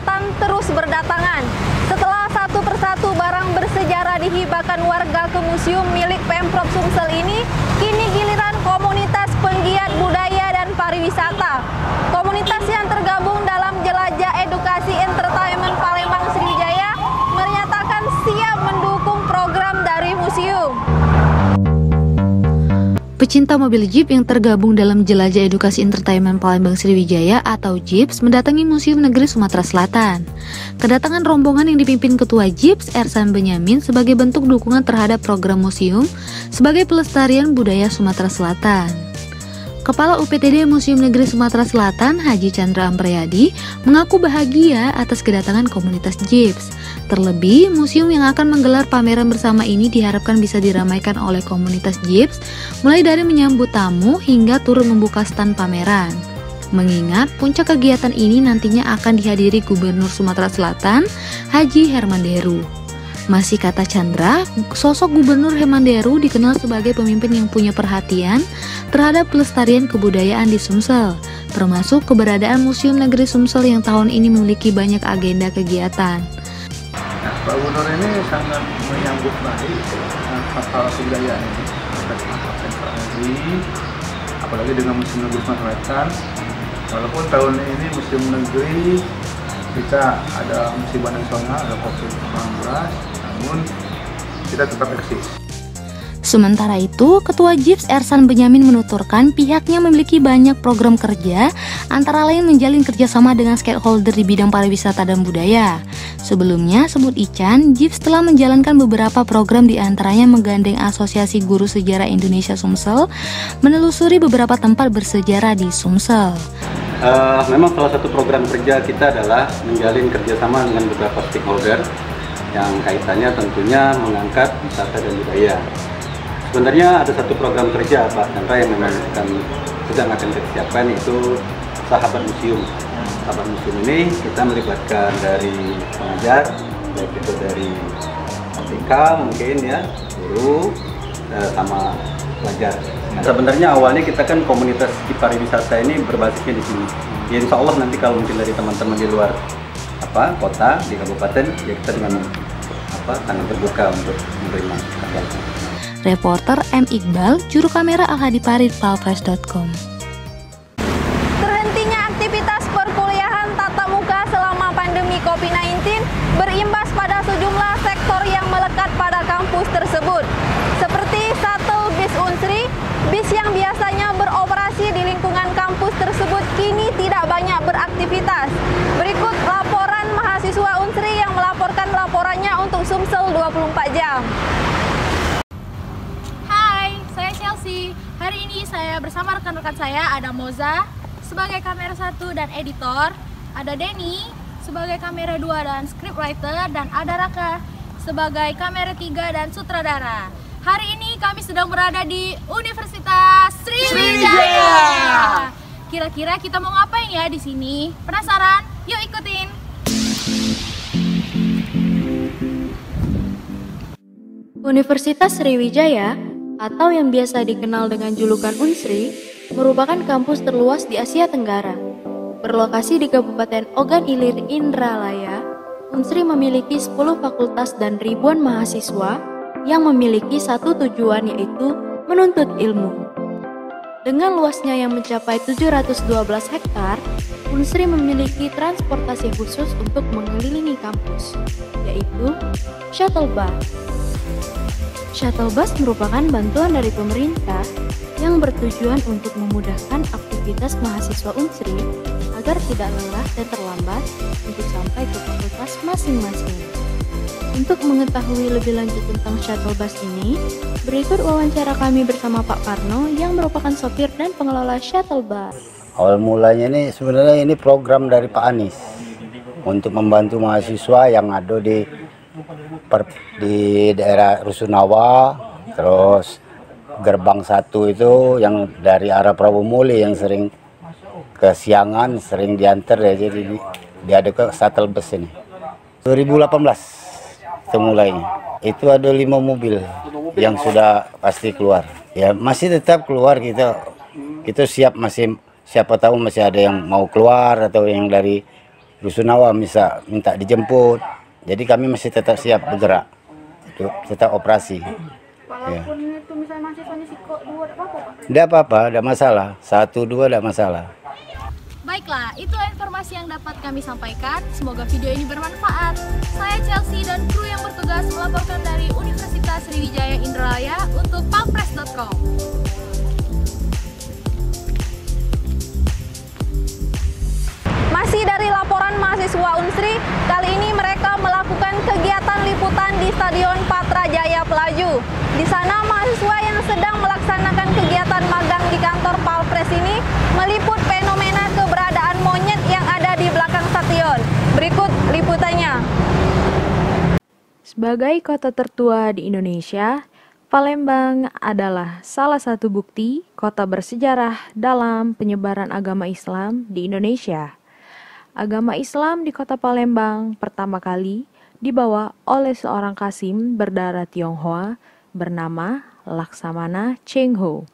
Selatan terus berdatangan. Setelah satu persatu barang bersejarah dihibahkan warga ke museum milik Pemprov Sumsel ini, kini giliran komunitas penggiat budaya dan pariwisata. Komunitas yang tergabung dalam Jelajah Edukasi Entertainment Palembang Sriwijaya menyatakan siap mendukung program dari museum. Pecinta mobil Jeep yang tergabung dalam Jelajah Edukasi Entertainment Palembang Sriwijaya atau JEEPS mendatangi Museum Negeri Sumatera Selatan. Kedatangan rombongan yang dipimpin Ketua JEEPS Ersan Benyamin sebagai bentuk dukungan terhadap program museum sebagai pelestarian budaya Sumatera Selatan. Kepala UPTD Museum Negeri Sumatera Selatan, Haji Chandra Ampriyadi, mengaku bahagia atas kedatangan komunitas JEEPS. Terlebih, museum yang akan menggelar pameran bersama ini diharapkan bisa diramaikan oleh komunitas JEEPS, mulai dari menyambut tamu hingga turut membuka stand pameran. Mengingat puncak kegiatan ini nantinya akan dihadiri Gubernur Sumatera Selatan, Haji Herman Deru. Masih kata Chandra, sosok Gubernur Herman Deru dikenal sebagai pemimpin yang punya perhatian terhadap pelestarian kebudayaan di Sumsel, termasuk keberadaan Museum Negeri Sumsel yang tahun ini memiliki banyak agenda kegiatan. Nah, Pak Gubernur ini sangat menyambut baik hal kebudayaan ini, apalagi dengan Museum Negeri Sumatera Selatan. Walaupun tahun ini Museum Negeri kita ada musibah nasional, ada COVID-19, namun kita tetap eksis. Sementara itu, Ketua JEEPS Ersan Benyamin menuturkan pihaknya memiliki banyak program kerja, antara lain menjalin kerjasama dengan stakeholder di bidang pariwisata dan budaya. Sebelumnya, sebut Ican, JEEPS telah menjalankan beberapa program diantaranya menggandeng Asosiasi Guru Sejarah Indonesia Sumsel, menelusuri beberapa tempat bersejarah di Sumsel. Memang salah satu program kerja kita adalah menjalin kerjasama dengan beberapa stakeholder yang kaitannya tentunya mengangkat wisata dan budaya. Sebenarnya ada satu program kerja Pak Chandra yang memang sedang akan kita siapkan, yaitu Sahabat Museum. Sahabat Museum ini kita melibatkan dari pengajar, baik itu dari APK mungkin ya, guru, sama pelajar. Sebenarnya awalnya kita kan komunitas di pariwisata ini berbasisnya di sini. Ya, insya Allah nanti kalau mungkin dari teman-teman di luar kota, di kabupaten, ya kita dengan sangat terbuka untuk menerima kegiatan. Reporter M. Iqbal, juru kamera Al-Hadi Palpres.com. Terhentinya aktivitas perkuliahan tatap muka selama pandemi COVID-19 berimbas pada sejumlah sektor yang melekat pada kampus tersebut, seperti shuttle bis Unsri. Bis yang biasanya beroperasi di lingkungan kampus tersebut kini tidak banyak beraktivitas. Berikut laporan mahasiswa Unsri yang melaporkan laporannya untuk Sumsel 24 jam. Hai, saya Chelsea. Hari ini saya bersama rekan-rekan saya, ada Moza sebagai kamera 1 dan editor, ada Denny sebagai kamera 2 dan scriptwriter, dan ada Raka sebagai kamera 3 dan sutradara. Hari ini kami sedang berada di Universitas Sriwijaya. Kira-kira kita mau ngapain ya di sini? Penasaran? Yuk ikutin. Universitas Sriwijaya, atau yang biasa dikenal dengan julukan Unsri, merupakan kampus terluas di Asia Tenggara. Berlokasi di Kabupaten Ogan Ilir, Indralaya, Unsri memiliki 10 fakultas dan ribuan mahasiswa yang memiliki satu tujuan, yaitu menuntut ilmu. Dengan luasnya yang mencapai 712 hektar, Unsri memiliki transportasi khusus untuk mengelilingi kampus, yaitu shuttle bus. Shuttle bus merupakan bantuan dari pemerintah yang bertujuan untuk memudahkan aktivitas mahasiswa Unsri agar tidak lelah dan terlambat untuk sampai ke fakultas masing-masing. Untuk mengetahui lebih lanjut tentang shuttle bus ini, berikut wawancara kami bersama Pak Parno yang merupakan sopir dan pengelola shuttle bus. Awal mulanya ini sebenarnya ini program dari Pak Anies untuk membantu mahasiswa yang ada di daerah Rusunawa, terus gerbang 1 itu yang dari arah Prawomuli yang sering kesiangan, sering diantar ya, jadi diadu ke shuttle bus ini. 2018 itu mulainya. Itu ada 5 mobil yang sudah pasti keluar. Ya masih tetap keluar, kita siap, masih siapa tahu masih ada yang mau keluar atau yang dari Rusunawa bisa minta dijemput. Jadi kami masih tetap siap bergerak, tetap operasi. Walaupun itu misalnya mahasiswanya psiko 2 tidak apa-apa, Pak? Tidak apa-apa, tidak masalah. 1, 2 tidak masalah. Baiklah, itulah informasi yang dapat kami sampaikan. Semoga video ini bermanfaat. Saya Chelsea dan kru yang bertugas melaporkan dari Universitas Sriwijaya Indralaya untuk palpress.com. Masih dari laporan mahasiswa Unsri, kali ini mereka melakukan kegiatan liputan di Stadion Patrajaya Pelaju. Di sana mahasiswa yang sedang melaksanakan kegiatan magang di kantor Palpres ini meliput fenomena keberadaan monyet yang ada di belakang stadion. Berikut liputannya. Sebagai kota tertua di Indonesia, Palembang adalah salah satu bukti kota bersejarah dalam penyebaran agama Islam di Indonesia. Agama Islam di kota Palembang pertama kali dibawa oleh seorang Qasim berdarah Tionghoa bernama Laksamana Cheng Ho.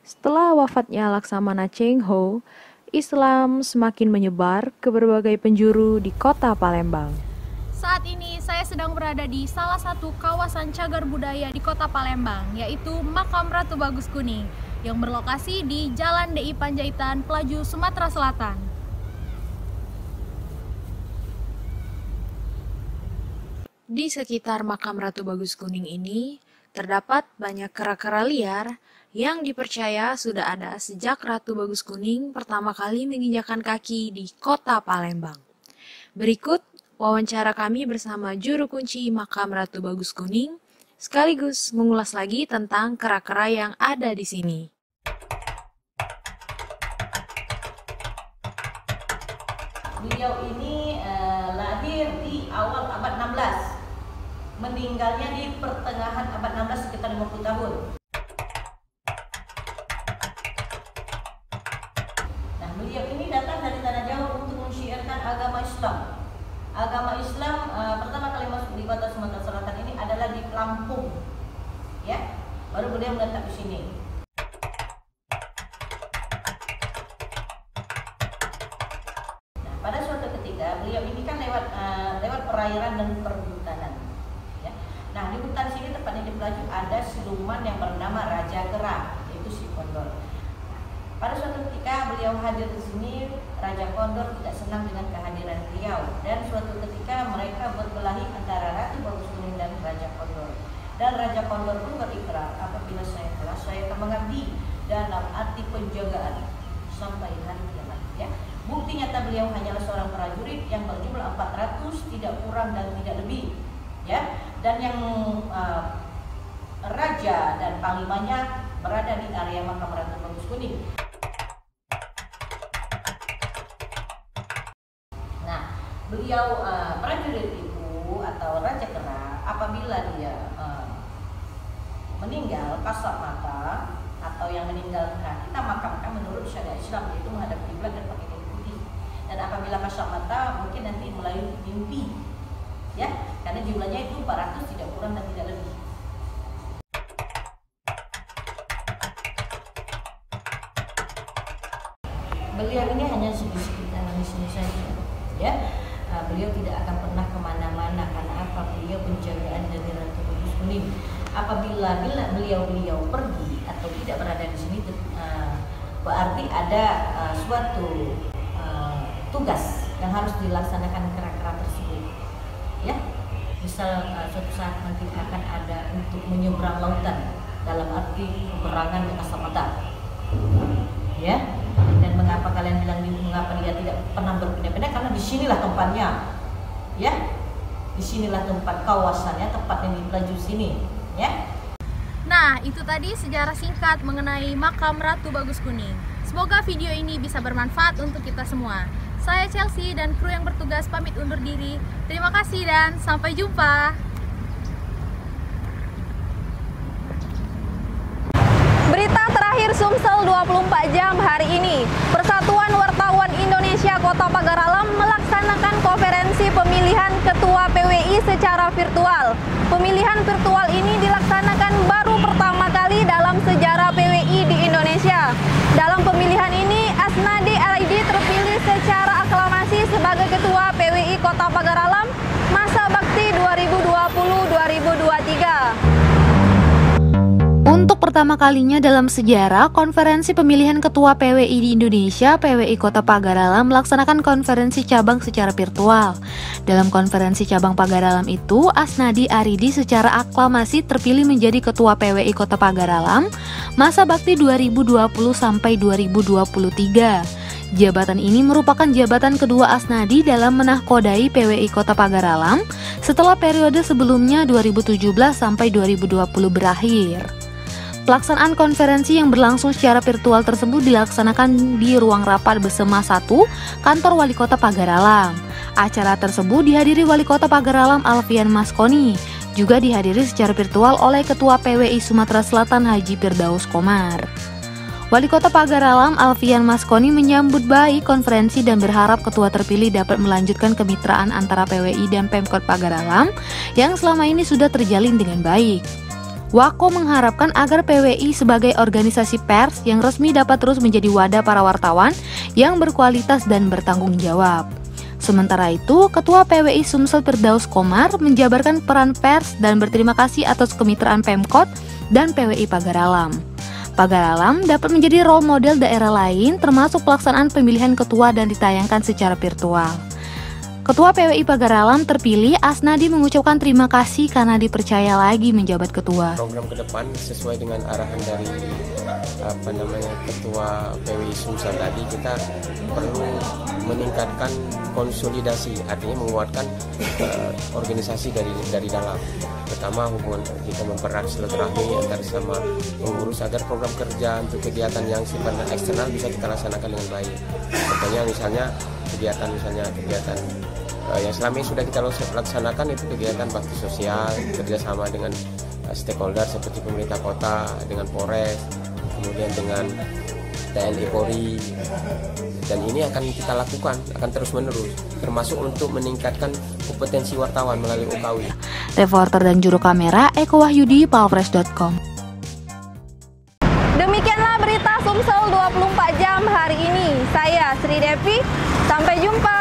Setelah wafatnya Laksamana Cheng Ho, Islam semakin menyebar ke berbagai penjuru di kota Palembang. Saat ini saya sedang berada di salah satu kawasan cagar budaya di kota Palembang, yaitu Makam Ratu Bagus Kuning, yang berlokasi di Jalan DI Panjaitan, Pelaju, Sumatera Selatan. Di sekitar makam Ratu Bagus Kuning ini, terdapat banyak kera-kera liar yang dipercaya sudah ada sejak Ratu Bagus Kuning pertama kali menginjakan kaki di kota Palembang. Berikut wawancara kami bersama juru kunci makam Ratu Bagus Kuning, sekaligus mengulas lagi tentang kera-kera yang ada di sini. Beliau ini lahir di awal abad 16. Meninggalnya di pertengahan abad 16 sekitar 50 tahun. Nah, beliau ini datang dari tanah jauh untuk mensyiarkan agama Islam. Agama Islam pertama kali masuk di kota Sumatera Selatan ini adalah di Lampung. Ya, baru beliau menetap di sini. Nah, pada suatu ketika beliau ini kan lewat perairan dan perhutanan. Nah, di hutan sini tepatnya di Pelaju ada siluman yang bernama Raja Kera, yaitu si Kondor. Pada suatu ketika beliau hadir di sini, Raja Kondor tidak senang dengan kehadiran beliau, dan suatu ketika mereka berkelahi antara Ratu Bagus Kuning dan Raja Kondor. Dan Raja Kondor pun berikrar, apabila saya kalah, saya akan mengabdi dalam arti penjagaan sampai hari kiamat. Ya. Bukti nyata beliau hanyalah seorang prajurit yang berjumlah 400, tidak kurang dan tidak lebih. Ya, dan yang raja dan panglimanya berada di area makam Ratu Bagus Kuning. Nah, beliau prajurit itu atau Raja Kera, apabila dia meninggal kasat mata atau yang meninggal, nah kita makamkan menurut syariat Islam, yaitu menghadap kiblat dan pakai kain putih. Dan apabila kasat mata mungkin nanti melalui mimpi. Ya, karena jumlahnya itu 400, tidak kurang dan tidak lebih. Beliau ini hanya sekitar di sini saja, ya. Beliau tidak akan pernah kemana-mana karena apa? Beliau penjagaan dari Ratu Bagus Kuning. Apabila beliau pergi atau tidak berada di sini, berarti ada suatu tugas yang harus dilaksanakan kera-kera tersebut. Ya, misal suatu saat nanti akan ada untuk menyeberang lautan dalam arti peperangan dengan kasat mata. Ya, dan mengapa kalian bilang mengapa dia tidak pernah berpindah-pindah? Karena disinilah tempatnya. Ya, disinilah tempat kawasannya, tepatnya di Pelaju sini. Ya. Nah, itu tadi sejarah singkat mengenai makam Ratu Bagus Kuning. Semoga video ini bisa bermanfaat untuk kita semua. Saya Chelsea dan kru yang bertugas pamit undur diri. Terima kasih dan sampai jumpa. Berita terakhir Sumsel 24 jam hari ini. Persatuan Wartawan Indonesia Kota Pagar Alam melaksanakan konferensi pemilihan Ketua PWI secara virtual. Pemilihan virtual ini dilaksanakan baru pertama kali dalam sejarah PWI di Indonesia. Dalam pemilihan ini, Asnadi Alaidi terpilih secara aklamasi sebagai Ketua Kota Pagar Alam masa bakti 2020-2023. Untuk pertama kalinya dalam sejarah, konferensi pemilihan ketua PWI di Indonesia, PWI Kota Pagar Alam melaksanakan konferensi cabang secara virtual. Dalam konferensi cabang Pagar Alam itu, Asnadi Aridi secara aklamasi terpilih menjadi ketua PWI Kota Pagar Alam masa bakti 2020 sampai 2023. Jabatan ini merupakan jabatan kedua Asnadi dalam menahkodai PWI Kota Pagar Alam setelah periode sebelumnya 2017 sampai 2020 berakhir. Pelaksanaan konferensi yang berlangsung secara virtual tersebut dilaksanakan di ruang rapat Besema 1, kantor Wali Kota Pagar Alam. Acara tersebut dihadiri Wali Kota Pagar Alam Alfian Maskoni, juga dihadiri secara virtual oleh Ketua PWI Sumatera Selatan Haji Firdaus Komar. Wali Kota Pagar Alam Alfian Maskoni menyambut baik konferensi dan berharap ketua terpilih dapat melanjutkan kemitraan antara PWI dan Pemkot Pagar Alam yang selama ini sudah terjalin dengan baik. Wako mengharapkan agar PWI sebagai organisasi pers yang resmi dapat terus menjadi wadah para wartawan yang berkualitas dan bertanggung jawab. Sementara itu, Ketua PWI Sumsel Firdaus Komar menjabarkan peran pers dan berterima kasih atas kemitraan Pemkot dan PWI Pagar Alam. Pagar Alam dapat menjadi role model daerah lain termasuk pelaksanaan pemilihan ketua dan ditayangkan secara virtual. Ketua PWI Pagar Alam terpilih, Asnadi mengucapkan terima kasih karena dipercaya lagi menjabat ketua. Program ke depan sesuai dengan arahan dari Ketua PWI Sumsel tadi, kita perlu meningkatkan konsolidasi, artinya menguatkan organisasi dari dalam. Pertama, hubungan kita mempererat silaturahmi antar sama pengurus agar program kerja untuk kegiatan yang sifatnya eksternal bisa kita laksanakan dengan baik. Contohnya misalnya kegiatan yang selama ini sudah kita laksanakan itu kegiatan bakti sosial, kerjasama dengan stakeholder seperti pemerintah kota, dengan Polres, kemudian dengan TNI Polri, dan ini akan kita lakukan, akan terus menerus, termasuk untuk meningkatkan kompetensi wartawan melalui UKW. Reporter dan juru kamera Eko Wahyudi, Palfresh.com. Demikianlah berita Sumsel 24 jam hari ini. Saya Sri Devi, sampai jumpa.